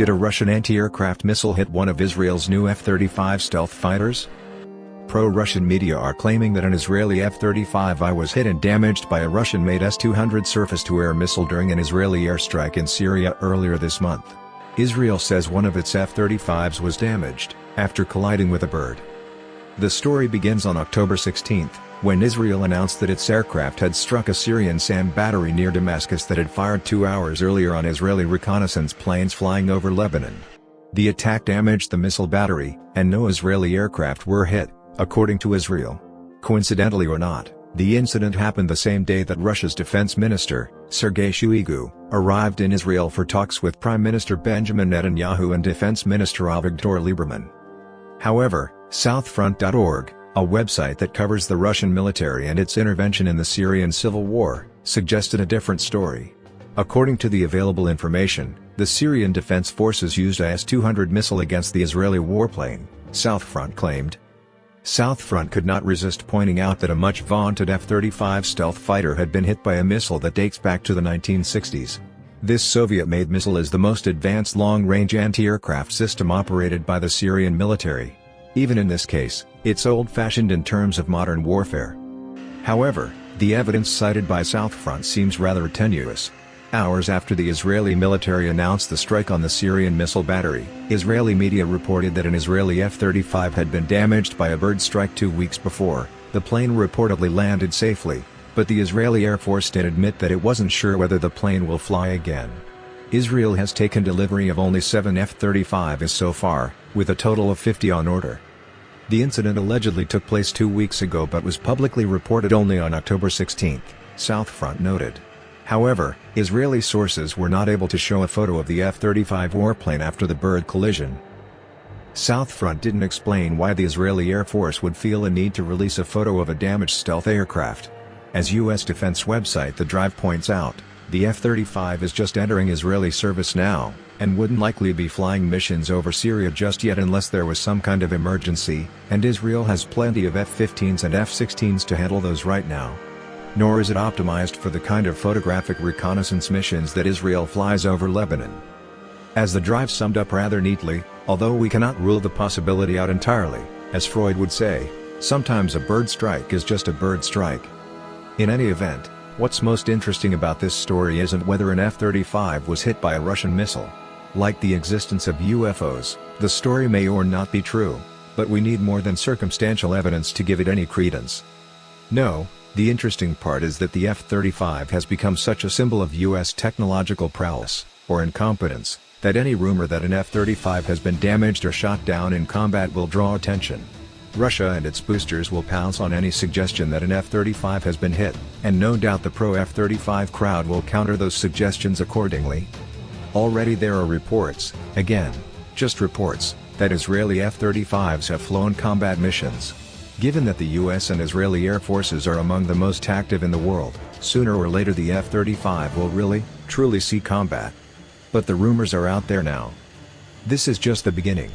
Did a Russian anti-aircraft missile hit one of Israel's new F-35 stealth fighters? Pro-Russian media are claiming that an Israeli F-35I was hit and damaged by a Russian-made S-200 surface-to-air missile during an Israeli airstrike in Syria earlier this month. Israel says one of its F-35s was damaged, after colliding with a bird. The story begins on October 16, when Israel announced that its aircraft had struck a Syrian SAM battery near Damascus that had fired 2 hours earlier on Israeli reconnaissance planes flying over Lebanon. The attack damaged the missile battery, and no Israeli aircraft were hit, according to Israel. Coincidentally or not, the incident happened the same day that Russia's defense minister, Sergei Shoigu, arrived in Israel for talks with Prime Minister Benjamin Netanyahu and Defense Minister Avigdor Lieberman. However, Southfront.org, a website that covers the Russian military and its intervention in the Syrian civil war, suggested a different story. According to the available information, the Syrian Defense Forces used a S-200 missile against the Israeli warplane, Southfront claimed. Southfront could not resist pointing out that a much-vaunted F-35 stealth fighter had been hit by a missile that dates back to the 1960s. This Soviet-made missile is the most advanced long-range anti-aircraft system operated by the Syrian military. Even in this case, it's old-fashioned in terms of modern warfare. However, the evidence cited by Southfront seems rather tenuous. Hours after the Israeli military announced the strike on the Syrian missile battery, Israeli media reported that an Israeli F-35 had been damaged by a bird strike 2 weeks before. The plane reportedly landed safely, but the Israeli Air Force did admit that it wasn't sure whether the plane will fly again. Israel has taken delivery of only 7 F-35s so far, with a total of 50 on order. The incident allegedly took place 2 weeks ago but was publicly reported only on October 16, Southfront noted. However, Israeli sources were not able to show a photo of the F-35 warplane after the bird collision. Southfront didn't explain why the Israeli Air Force would feel a need to release a photo of a damaged stealth aircraft. As U.S. defense website The Drive points out, the F-35 is just entering Israeli service now, and wouldn't likely be flying missions over Syria just yet unless there was some kind of emergency, and Israel has plenty of F-15s and F-16s to handle those right now. Nor is it optimized for the kind of photographic reconnaissance missions that Israel flies over Lebanon. As The Drive summed up rather neatly, although we cannot rule the possibility out entirely, as Freud would say, sometimes a bird strike is just a bird strike. In any event, what's most interesting about this story isn't whether an F-35 was hit by a Russian missile. Like the existence of UFOs, the story may or not be true, but we need more than circumstantial evidence to give it any credence. No. The interesting part is that the F-35 has become such a symbol of U.S. technological prowess, or incompetence, that any rumor that an F-35 has been damaged or shot down in combat will draw attention. Russia and its boosters will pounce on any suggestion that an F-35 has been hit, and no doubt the pro-F-35 crowd will counter those suggestions accordingly. Already there are reports, again, just reports, that Israeli F-35s have flown combat missions. Given that the U.S. and Israeli air forces are among the most active in the world, sooner or later the F-35 will really, truly see combat. But the rumors are out there now. This is just the beginning.